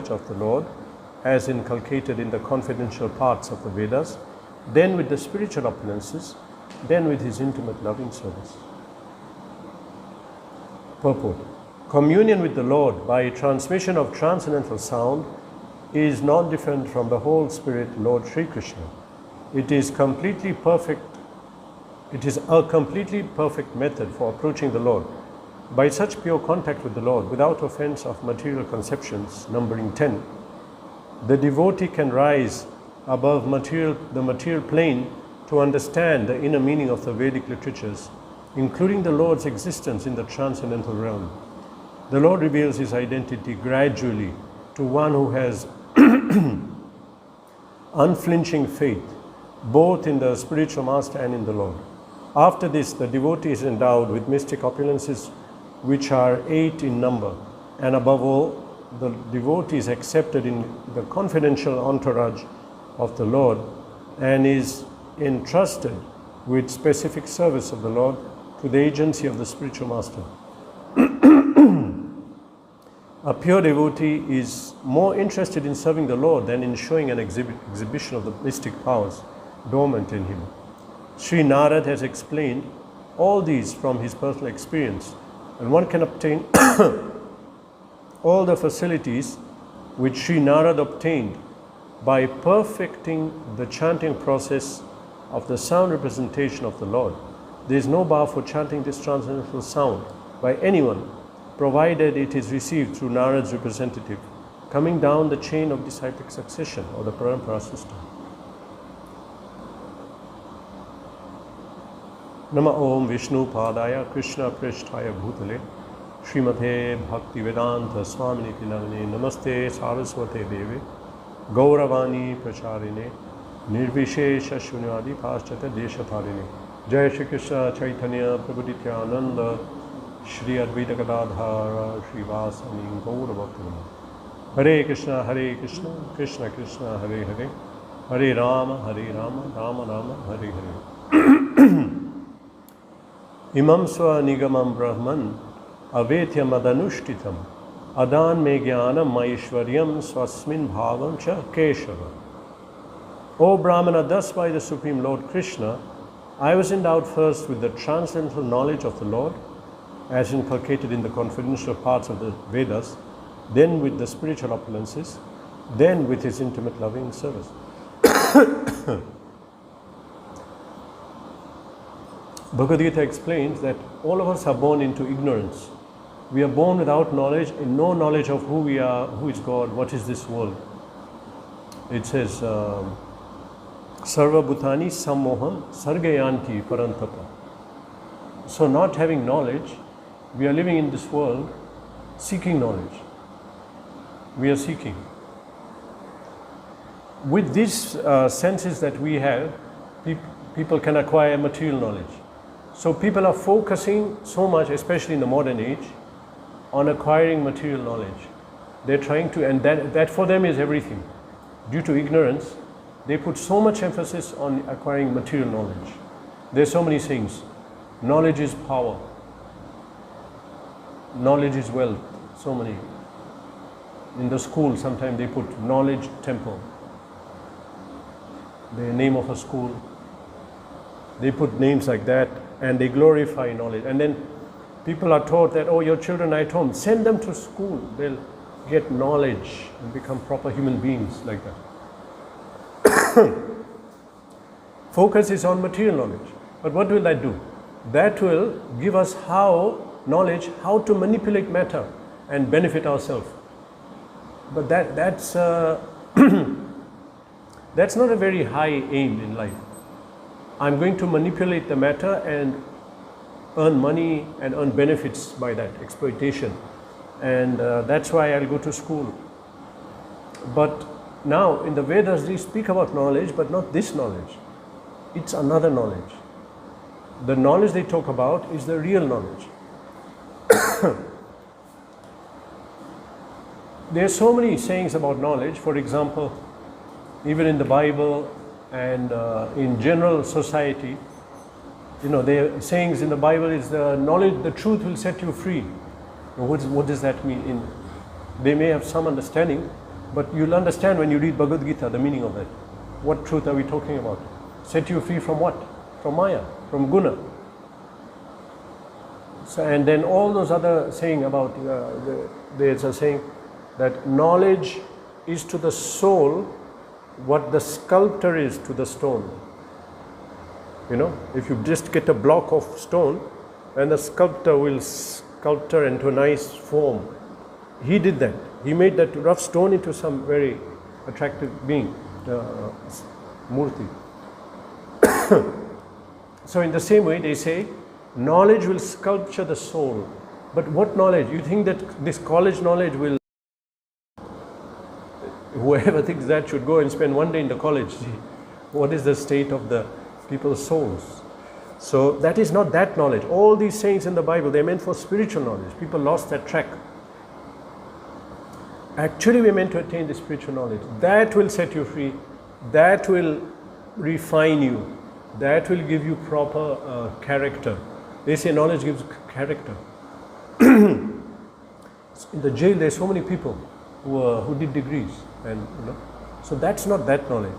knowledge of the Lord as inculcated in the confidential parts of the Vedas, then with the spiritual opulences, then with his intimate loving service. Purport. Communion with the Lord by transmission of transcendental sound is not different from the whole Spirit, Lord Sri Krishna. It is a completely perfect method for approaching the Lord. By such pure contact with the Lord, without offense of material conceptions, numbering 10, the devotee can rise above the material plane to understand the inner meaning of the Vedic literatures, including the Lord's existence in the transcendental realm. The Lord reveals his identity gradually to one who has unflinching faith, both in the spiritual master and in the Lord. After this, the devotee is endowed with mystic opulences, which are 8 in number, and above all, the devotee is accepted in the confidential entourage of the Lord and is entrusted with specific service of the Lord to the agency of the spiritual master. A pure devotee is more interested in serving the Lord than in showing an exhibition of the mystic powers dormant in him. Sri Narad has explained all these from his personal experience, and one can obtain all the facilities which Sri Narad obtained by perfecting the chanting process of the sound representation of the Lord. There is no bar for chanting this transcendental sound by anyone, provided it is received through Narad's representative, coming down the chain of disciplic succession or the parampara system. Nama Om Vishnu Padaya Krishna Prishtaya Bhutale Srimate Bhakti Vedanta Swamini Namane Namaste Saraswate Deve Gauravani Pracharine Nirvishesha Shunyadi Paschata Deshatharine Jai Shri Krishna Chaitanya Prabhu Nityananda Shri Advaita Gadadhara Srivasani Gauravakram Hare Krishna Krishna Krishna Hare Hare Hare Rama Rama Rama Hare Hare Imam Swa Nigamam Brahman Avetya Madanushtitam Adan Me Jnanam Maishwaryam Swasmin Bhavam Cha Keshava. O Brahmana, thus by the Supreme Lord Krishna, I was endowed first with the transcendental knowledge of the Lord, as inculcated in the confidential parts of the Vedas, then with the spiritual opulences, then with his intimate loving service. Bhagavad Gita explains that all of us are born into ignorance. We are born without knowledge, and no knowledge of who we are, who is God, what is this world. It says, Sarva Bhutani Sammoham Sargayanti Parantapa. So not having knowledge, we are living in this world seeking knowledge. We are seeking. With these senses that we have, people can acquire material knowledge. So people are focusing so much, especially in the modern age, on acquiring material knowledge. They're trying to, and that for them is everything. Due to ignorance, they put so much emphasis on acquiring material knowledge. There's so many things. Knowledge is power. Knowledge is wealth. So many. In the school, sometimes they put knowledge temple. The name of a school. They put names like that, and they glorify knowledge. And then people are taught that, oh, your children are at home, send them to school. They'll get knowledge and become proper human beings like that. Focus is on material knowledge. But what will that do? That will give us knowledge how to manipulate matter and benefit ourselves. But that's that's not a very high aim in life. I'm going to manipulate the matter and earn money and earn benefits by that exploitation, and that's why I'll go to school. But now in the Vedas they speak about knowledge, but not this knowledge. It's another knowledge. The knowledge they talk about is the real knowledge. There are so many sayings about knowledge. For example, even in the Bible and in general society, the sayings in the Bible is the knowledge, the truth will set you free. What does that mean? They may have some understanding, But you'll understand when you read Bhagavad Gita the meaning of that. What truth are we talking about? Set you free from what? From Maya, from Guna. So, and then all those other saying about, there's a saying that knowledge is to the soul what the sculptor is to the stone. You know, if you just get a block of stone and the sculptor will sculpture into a nice form. He did that. He made that rough stone into some very attractive being, Murti. So in the same way they say, knowledge will sculpture the soul. But what knowledge? You think that this college knowledge will... Whoever thinks that should go and spend one day in the college. What is the state of the people's souls? So that is not that knowledge. All these sayings in the Bible, they're meant for spiritual knowledge. People lost that track. Actually, we're meant to attain the spiritual knowledge. That will set you free. That will refine you. That will give you proper character. They say knowledge gives character. In the jail, there's so many people who did degrees, and you know. So that's not that knowledge.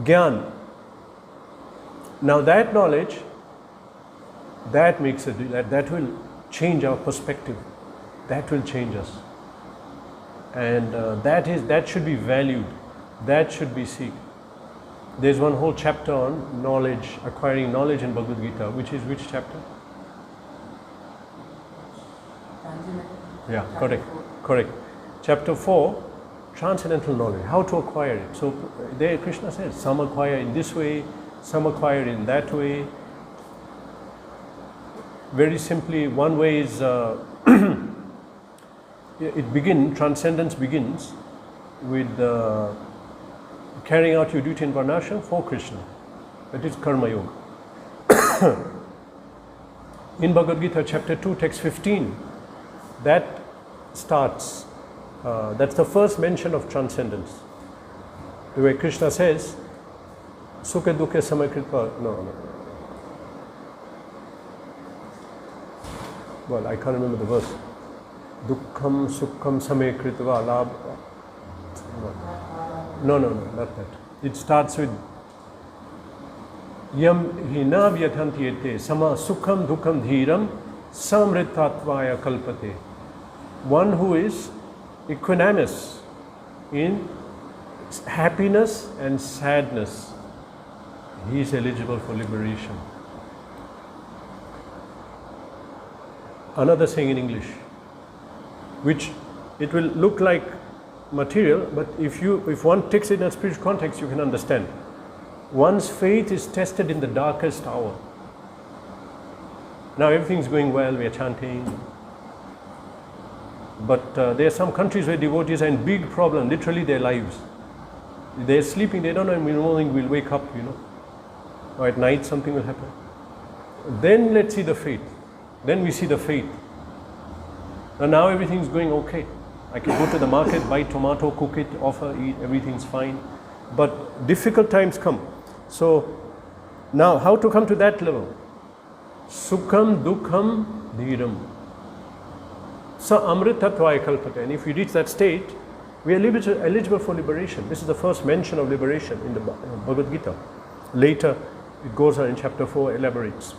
Gyan. Now that knowledge, that makes it, that will change our perspective. That will change us, and that should be valued. That should be sought. There's one whole chapter on knowledge, acquiring knowledge in Bhagavad Gita, which is which chapter? Yeah, correct. Chapter 4, transcendental knowledge, how to acquire it. So there Krishna says, some acquire in this way, some acquire in that way. Very simply, one way is, transcendence begins with carrying out your duty in Varnashram for Krishna. That is Karma Yoga. In Bhagavad Gita, chapter 2, text 15, that starts, that's the first mention of transcendence. The way Krishna says, Sukha Dukkha Samakritva, no. Well, I can't remember the verse. Dukkham Sukham Samakritva Labha. No, not that. It starts with Yam hina vyatanti sama sukham dukham dhiram samrittatvaya kalpate. One who is equanimous in happiness and sadness, he is eligible for liberation. Another saying in English, which it will look like material, but if one takes it in a spiritual context, you can understand. One's faith is tested in the darkest hour. Now everything's going well, we are chanting, but there are some countries where devotees are in big problem, literally their lives. They're sleeping, they don't know in the morning we'll wake up, you know, or at night something will happen. Then let's see the faith. Then we see the faith. And now everything's going okay. I can go to the market, buy tomato, cook it, offer, eat, everything's fine. But difficult times come. So now how to come to that level? Sukham dukham dhiram. Sa amritatvaya kalpate. And if we reach that state, we are eligible for liberation. This is the first mention of liberation in the Bhagavad Gita. Later, it goes on in chapter 4, elaborates.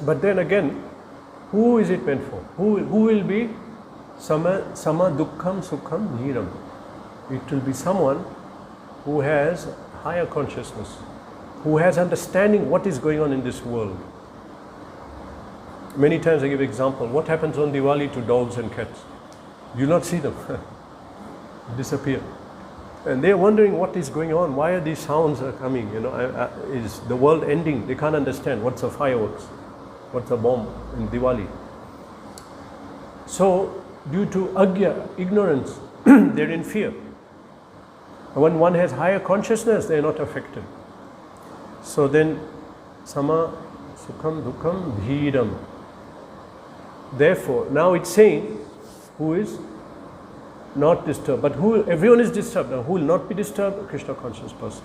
But then again, who is it meant for? Who will be sama dukkham sukham dhiram? It will be someone who has higher consciousness, who has understanding what is going on in this world. Many times I give example, what happens on Diwali to dogs and cats? You not see them, disappear. And they're wondering what is going on, why are these sounds are coming, you know, is the world ending? They can't understand what's a fireworks, what's a bomb in Diwali. So, due to agya, ignorance, they're in fear. When one has higher consciousness, they're not affected. So then, sama sukham dukham dhiram. Therefore, now it's saying, who is not disturbed, but everyone is disturbed. Now, who will not be disturbed? A Krishna conscious person.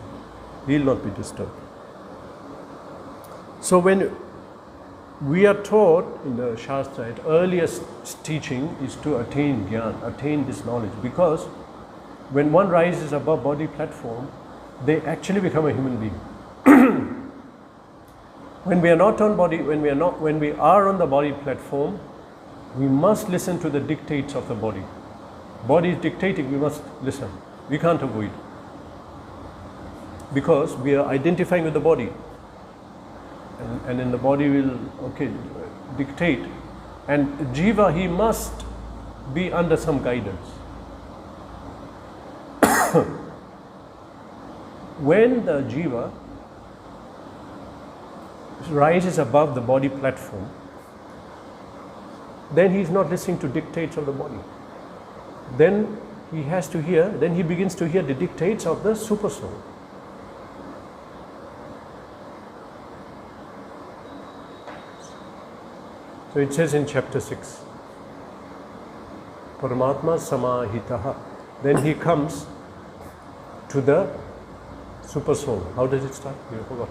He will not be disturbed. So when We are taught in the Shastra, at earliest teaching is to attain Gyan, attain this knowledge, because when one rises above body platform, they actually become a human being. When we are not on body, when we are on the body platform, we must listen to the dictates of the body. Body is dictating, we must listen. We can't avoid. Because we are identifying with the body. And then the body will, dictate. And Jiva, he must be under some guidance. When the Jiva rises above the body platform, then he is not listening to dictates of the body. Then he has to hear, then he begins to hear the dictates of the super soul. So it says in chapter 6, Paramatma Samahitaha. Then he comes to the super soul. How does it start? You forgot.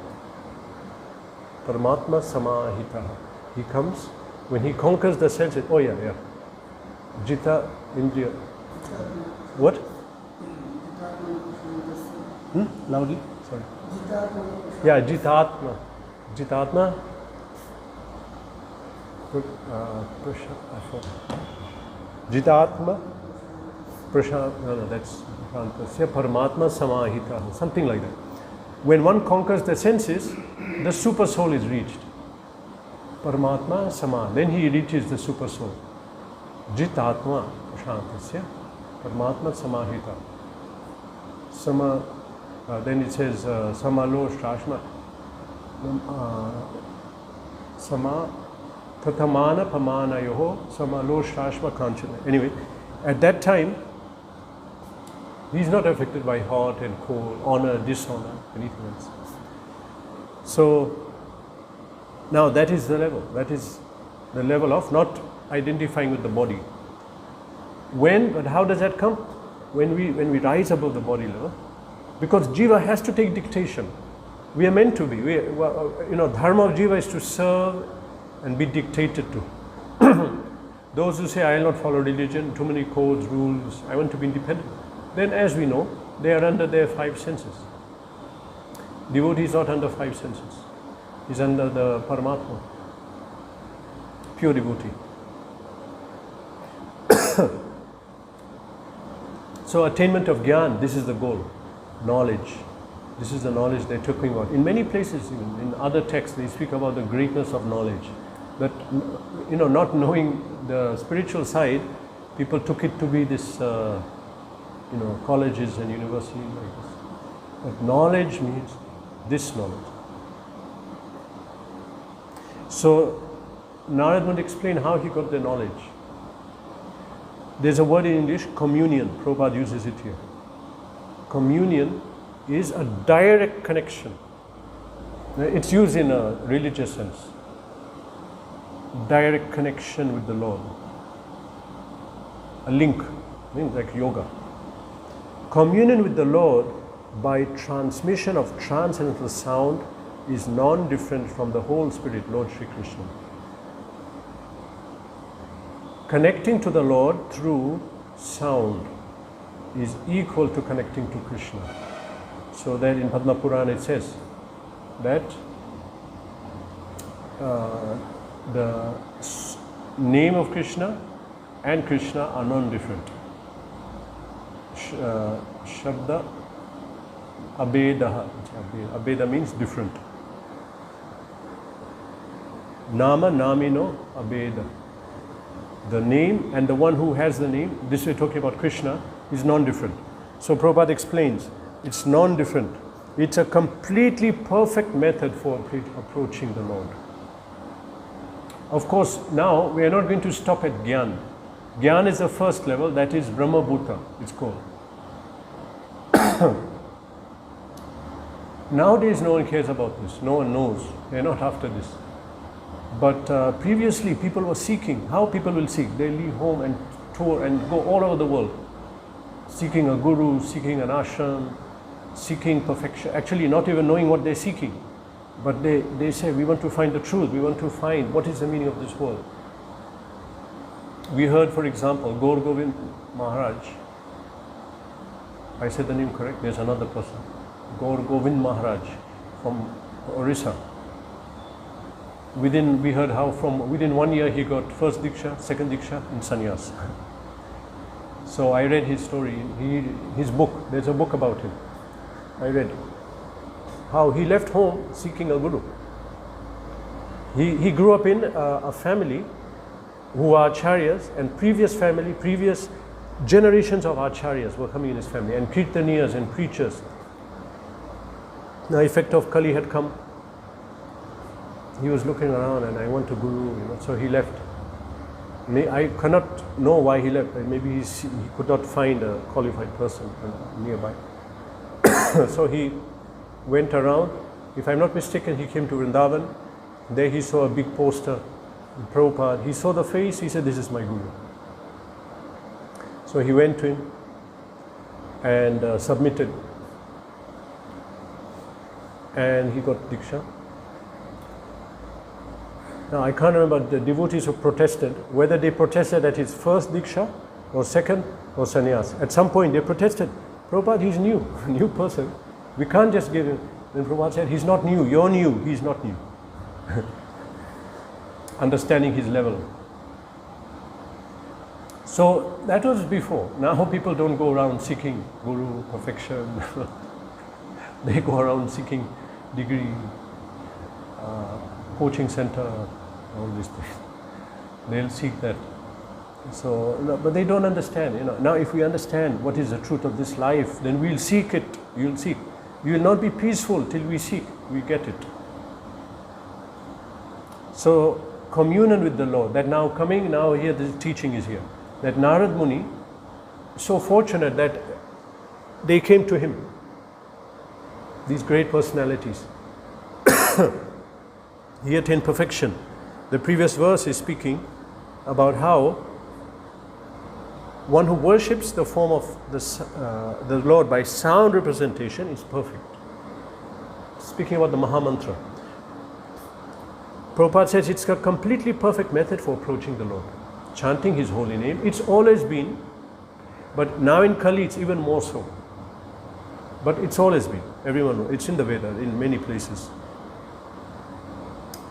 Paramatma Samahitaha. He comes, when he conquers the senses, Jita Indriya. What? Loudly? Sorry. Yeah, Jitatma. Jitatma. Jitatma. That's Paramatma Samahita. Something like that. When one conquers the senses, the super soul is reached. Paramatma Sama. Then he reaches the super soul. Jitatma Shantasya. Paramatma Samahita. Sama. Then it says Samalo Shashma. Sama Tatamana Pamana Yoho Samalo Shashma Kanchana. Anyway, at that time, he is not affected by hot and cold, honor, dishonor, anything else. So, now that is the level. That is the level of not identifying with the body. But how does that come? When we rise above the body level, because Jiva has to take dictation. We are meant to be. Dharma of Jiva is to serve and be dictated to. Those who say, I will not follow religion, too many codes, rules, I want to be independent. Then as we know, they are under their 5 senses. Devotee is not under 5 senses. He is under the Paramatma. Pure devotee. So attainment of Gyan, this is the goal. Knowledge. This is the knowledge they're talking about. In many places, even in other texts, they speak about the greatness of knowledge. That, not knowing the spiritual side, people took it to be this, colleges and universities like this. But knowledge means this knowledge. So, Narad would explain how he got the knowledge. There's a word in English, communion. Prabhupada uses it here. Communion is a direct connection. It's used in a religious sense. Direct connection with the Lord. A link, means like yoga. Communion with the Lord by transmission of transcendental sound is non-different from the whole Spirit, Lord Sri Krishna. Connecting to the Lord through sound is equal to connecting to Krishna. So that in Padma Purana it says that the name of Krishna and Krishna are non-different. Shabda Abeda. Abeda means different. Nama Namino Abeda. The name and the one who has the name, this we're talking about Krishna, is non-different. So Prabhupada explains, it's non-different. It's a completely perfect method for approaching the Lord. Of course, now we are not going to stop at Gyan. Gyan is the first level, that is Brahma Bhuta, it's called. Nowadays no one cares about this, no one knows, they are not after this. But previously people were seeking. How people will seek? They leave home and tour and go all over the world, seeking a guru, seeking an ashram, seeking perfection, actually not even knowing what they're seeking. But they say, we want to find the truth, we want to find what is the meaning of this world. We heard, for example, Gaur Govind Maharaj. I said the name correct? There's another person. Gaur Govind Maharaj from Orissa. We heard how within 1 year he got first Diksha, second Diksha, and Sannyas. So I read his story, his book, there's a book about him. I read how he left home seeking a guru. He grew up in a family who are acharyas, and previous generations of acharyas were coming in his family, and kirtaniyas and preachers. The effect of Kali had come. He was looking around, and I want to guru, so he left. I cannot know why he left. Maybe he could not find a qualified person nearby. So he went around. If I'm not mistaken, he came to Vrindavan. There he saw a big poster, Prabhupada. He saw the face, he said, this is my guru. So he went to him and submitted. And he got Diksha. Now I can't remember the devotees who protested, whether they protested at his first Diksha or second or sannyas. At some point they protested, Prabhupada, he's new, a new person. We can't just give him. Then Prabhupada said, he's not new, you're new, he's not new. Understanding his level. So that was before. Now people don't go around seeking guru, perfection. They go around seeking degree, coaching center, all these things. They'll seek that. So, but they don't understand. Now if we understand what is the truth of this life, then we'll seek it. You'll seek. You will not be peaceful till we seek. We get it. So communion with the Lord. That now here the teaching is here. That Narad Muni, so fortunate that they came to him. These great personalities. He attained perfection. The previous verse is speaking about how one who worships the form of the Lord by sound representation is perfect. Speaking about the Mahamantra. Prabhupada says it's a completely perfect method for approaching the Lord. Chanting His holy name. It's always been, but now in Kali it's even more so. But it's always been. Everyone knows. It's in the Veda, in many places.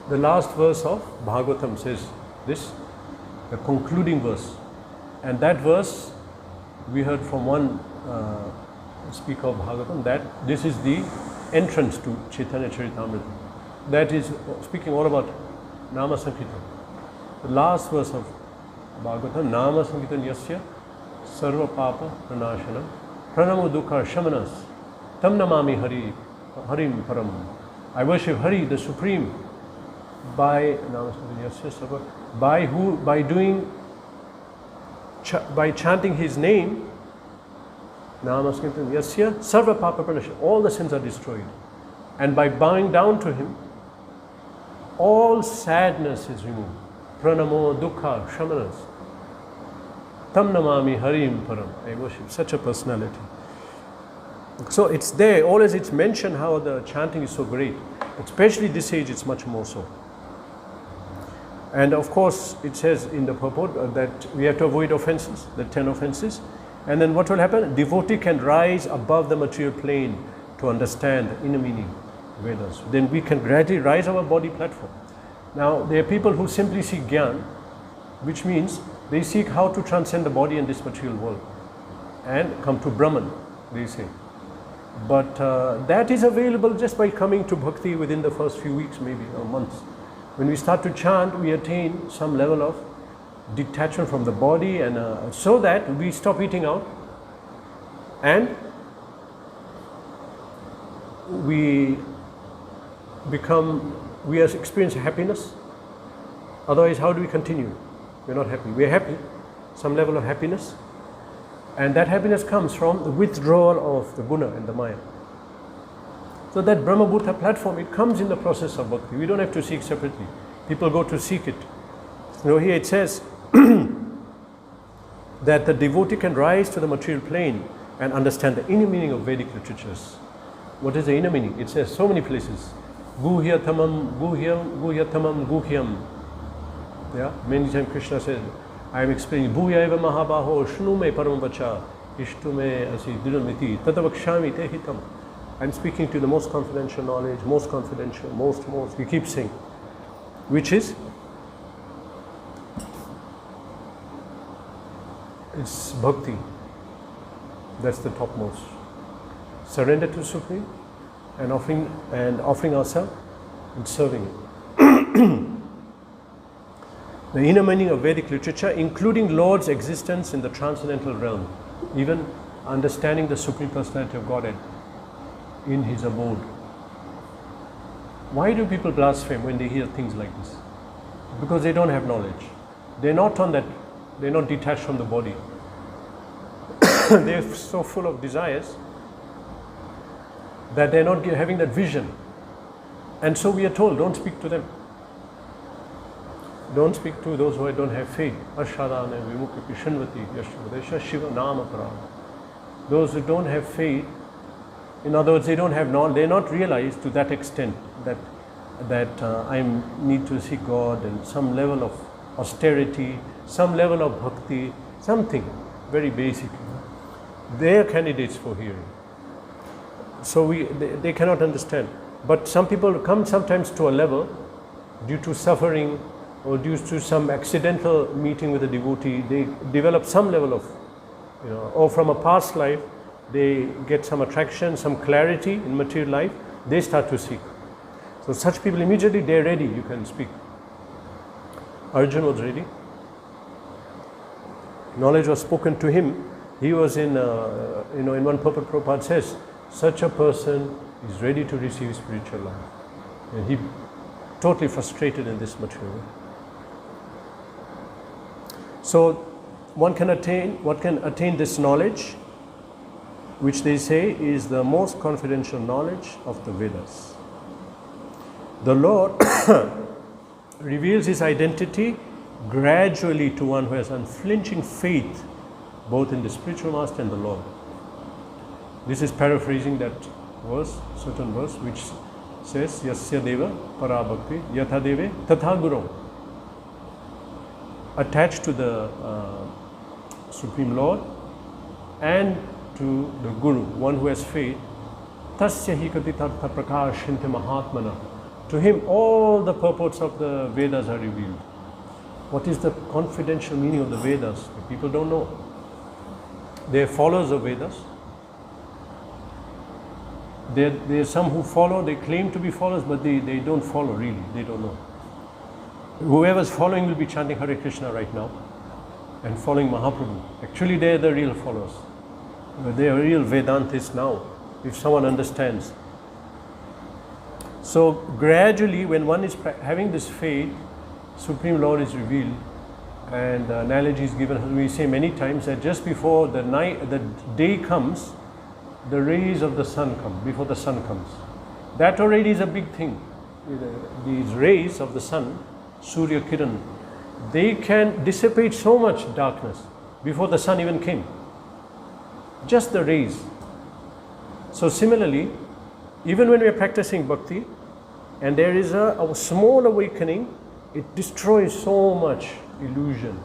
The last verse of Bhagavatam says this, the concluding verse. And that verse, we heard from one speaker of Bhagavatam, that this is the entrance to Chaitanya Charitamrita. That is speaking all about Nama Sankirtan. The last verse of Bhagavatam, Nama Sankirtan Yasya Sarva Papa Pranashanam Pranamo Dukha Shamanas Tam Namami Harim Param. I worship Hari, the Supreme, by by chanting His name, Namaskirtan Yasya Sarva Papa Pranashanam, all the sins are destroyed. And by bowing down to Him, all sadness is removed. Pranamo Dukha Shamanas. Tam Namami Harim Param. I worship such a personality. So it's there, always it's mentioned how the chanting is so great. Especially this age, it's much more so. And of course, it says in the purport that we have to avoid offenses, the 10 offenses. And then what will happen? Devotee can rise above the material plane to understand the inner meaning of Vedas. Then we can gradually rise our body platform. Now, there are people who simply seek Gyan, which means they seek how to transcend the body and this material world and come to Brahman, they say. But that is available just by coming to Bhakti within the first few weeks, maybe, or months. When we start to chant, we attain some level of detachment from the body, and so that we stop eating out and we experience happiness. Otherwise, how do we continue? We're not happy. We're happy, some level of happiness, and that happiness comes from the withdrawal of the guna and the maya. So that Brahma Bhuta platform, it comes in the process of bhakti. We don't have to seek separately. People go to seek it. Here it says that the devotee can rise to the material plane and understand the inner meaning of Vedic literatures. What is the inner meaning? It says so many places. guhyatamam guhyam. Yeah, many times Krishna said, I am explaining, Bhuya eva mahabaho, shnu me paramvacha, ishtu me asi dinamiti, tatavakshami te hitam. I'm speaking to the most confidential knowledge, most confidential, most, he keeps saying, which is, it's bhakti. That's the topmost. Surrender to Supreme and offering ourselves and serving it. The inner meaning of Vedic literature, including Lord's existence in the transcendental realm, even understanding the Supreme Personality of Godhead in His abode. Why do people blaspheme when they hear things like this? Because they don't have knowledge. They're not on that, they're not detached from the body. They're so full of desires that they're not having that vision. And so we are told, don't speak to them. Don't speak to those who don't have faith. Ashadana vimukhi pishanvati yashvadesha shiva nama parama. Those who don't have faith, in other words, they don't have knowledge, they're not realized to that extent that I need to seek God and some level of austerity, some level of bhakti, something very basic. They are candidates for hearing. So they cannot understand. But some people come sometimes to a level due to suffering or due to some accidental meeting with a devotee, they develop some level of, or from a past life, they get some attraction, some clarity in material life, they start to seek. So such people immediately, they're ready, you can speak. Arjuna was ready. Knowledge was spoken to him. He was in one purport Prabhupada says, such a person is ready to receive spiritual life. And he totally frustrated in this material world. So one can attain this knowledge, which they say is the most confidential knowledge of the Vedas. The Lord reveals His identity gradually to one who has unflinching faith both in the spiritual master and the Lord. This is paraphrasing that verse, certain verse, which says, Yasya Deva Parabhakti Yatha Deve Tatha Guru. Attached to the Supreme Lord and to the Guru, one who has faith, Tasya hi katitartha prakashinte mahatmana. To him all the purports of the Vedas are revealed. What is the confidential meaning of the Vedas? The people don't know. They are followers of Vedas. There are some who follow, they claim to be followers, but they don't follow really, they don't know. Whoever's following will be chanting Hare Krishna right now and following Mahaprabhu. Actually, they are the real followers. They are real Vedantists now, if someone understands. So gradually, when one is having this faith, Supreme Lord is revealed, and the analogy is given. We say many times that just before the day comes, the rays of the sun come, before the sun comes. That already is a big thing. These rays of the sun, Surya Kiran, they can dissipate so much darkness before the sun even came. Just the rays. So similarly, even when we are practicing bhakti and there is a small awakening, it destroys so much illusion.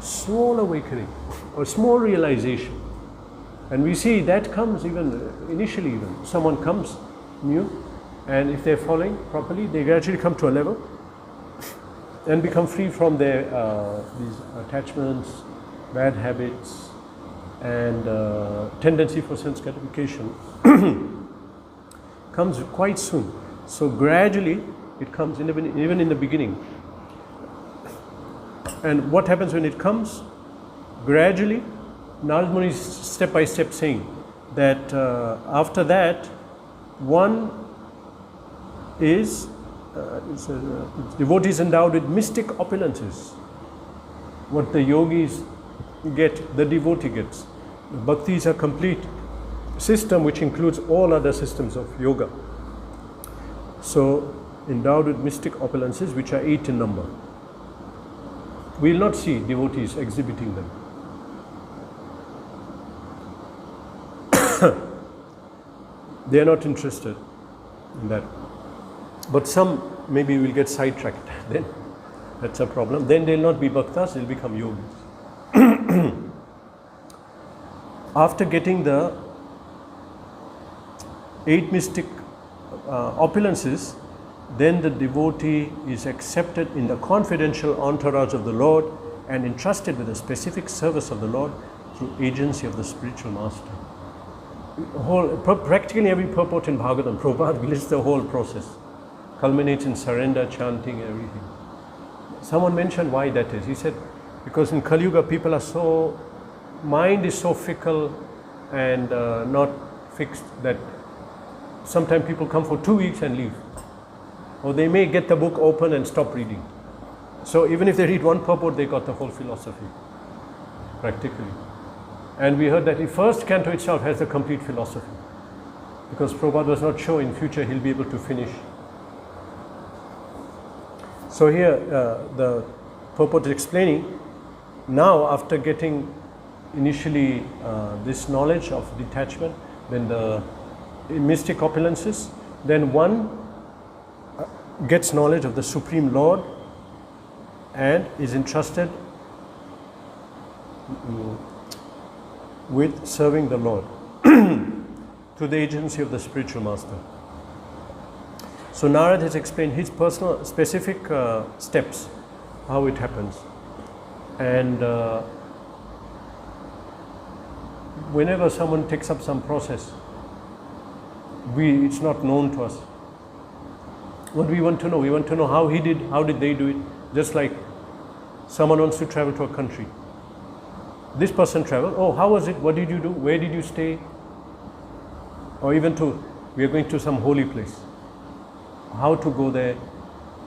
Small awakening or small realization. And we see that comes even initially, even someone comes new, and if they're following properly, they gradually come to a level and become free from their these attachments, bad habits, and tendency for sense gratification comes quite soon. So gradually it comes even in the beginning. And what happens when it comes? Gradually, Narad Muni is step by step saying that after that, one is devotees endowed with mystic opulences. What the yogis get, the devotee gets. The bhakti is a complete system which includes all other systems of yoga. So, endowed with mystic opulences, which are 8 in number. We will not see devotees exhibiting them. They are not interested in that. But some maybe will get sidetracked. Then that's a problem. Then they'll not be bhaktas, they'll become yogis. After getting the 8 mystic opulences, then the devotee is accepted in the confidential entourage of the Lord and entrusted with a specific service of the Lord through agency of the spiritual master. Practically every purport in Bhagavatam, Prabhupada lists the whole process, culminates in surrender, chanting, everything. Someone mentioned why that is. He said, because in Kali Yuga people are so, mind is so fickle and not fixed that sometimes people come for 2 weeks and leave. Or they may get the book open and stop reading. So even if they read one purport, they got the whole philosophy, practically. And we heard that the first canto itself has the complete philosophy, because Prabhupada was not sure in future he'll be able to finish. So here the purport is explaining, now after getting initially this knowledge of detachment, then the mystic opulences, then one gets knowledge of the Supreme Lord and is entrusted with serving the Lord through the agency of the spiritual master. So Narad has explained his personal specific steps, how it happens. And whenever someone takes up some process, it's not known to us. What we want to know how he did, how did they do it. Just like someone wants to travel to a country. This person traveled, oh, how was it, what did you do, where did you stay? Or even we are going to some holy place. How to go there,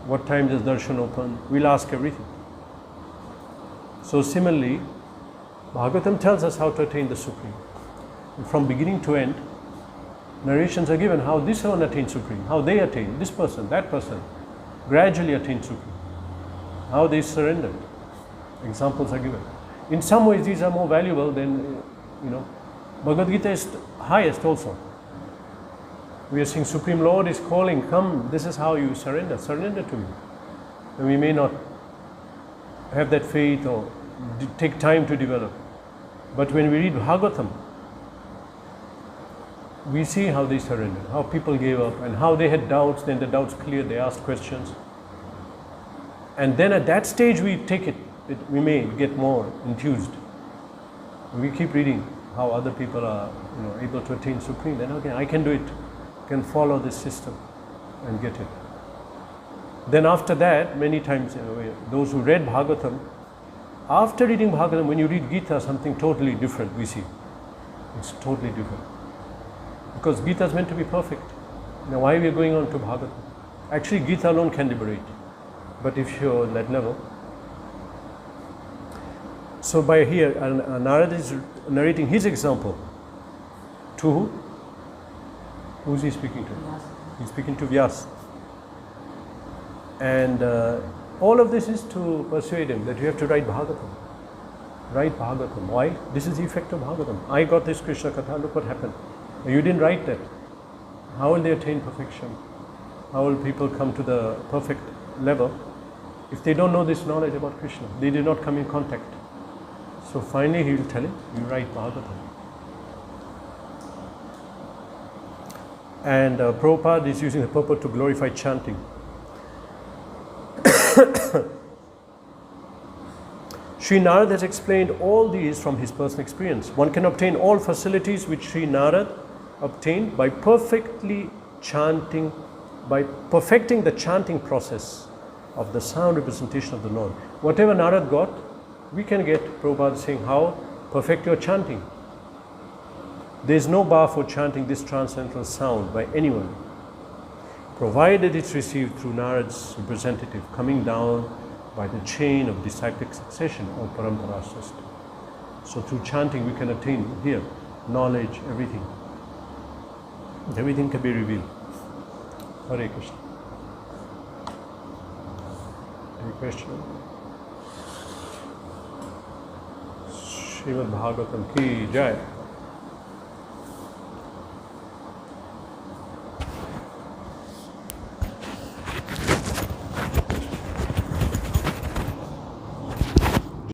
what time does darshan open, we'll ask everything. So similarly, Bhagavatam tells us how to attain the Supreme. And from beginning to end, narrations are given how this one attained Supreme, how they attained, this person, that person, gradually attained Supreme, how they surrendered. Examples are given. In some ways these are more valuable than, Bhagavad Gita is highest also. We are saying Supreme Lord is calling, come, this is how you surrender to me. And we may not have that faith or take time to develop. But when we read Bhagavatam, we see how they surrendered, how people gave up, and how they had doubts, then the doubts cleared, they asked questions. And then at that stage we take it, we may get more enthused. We keep reading how other people are able to attain Supreme, then okay, I can do it, can follow this system and get it. Then after that, many times, those who read Bhagavatam, after reading Bhagavatam, when you read Gita, something totally different we see. It's totally different. Because Gita is meant to be perfect. Now why we are going on to Bhagavatam? Actually Gita alone can liberate. But if you're on that level. So by here, Narada is narrating his example. To who? Who's he speaking to? Vyasa. He's speaking to Vyasa. And all of this is to persuade him that you have to write Bhagavatam. Write Bhagavatam. Why? This is the effect of Bhagavatam. I got this Krishna Katha, look what happened. You didn't write that. How will they attain perfection? How will people come to the perfect level if they don't know this knowledge about Krishna? They did not come in contact. So finally he will tell him, you write Bhagavatam. And Prabhupada is using the purport to glorify chanting. Sri Narad has explained all these from his personal experience. One can obtain all facilities which Sri Narad obtained by perfecting the chanting process of the sound representation of the Lord. Whatever Narad got, we can get. Prabhupada saying how perfect your chanting. There is no bar for chanting this transcendental sound by anyone, provided it's received through Narad's representative, coming down by the chain of disciplic succession or parampara system. So through chanting we can attain here knowledge, everything. Everything can be revealed. Hare Krishna. Any question? Srimad Bhagavatam ki jai.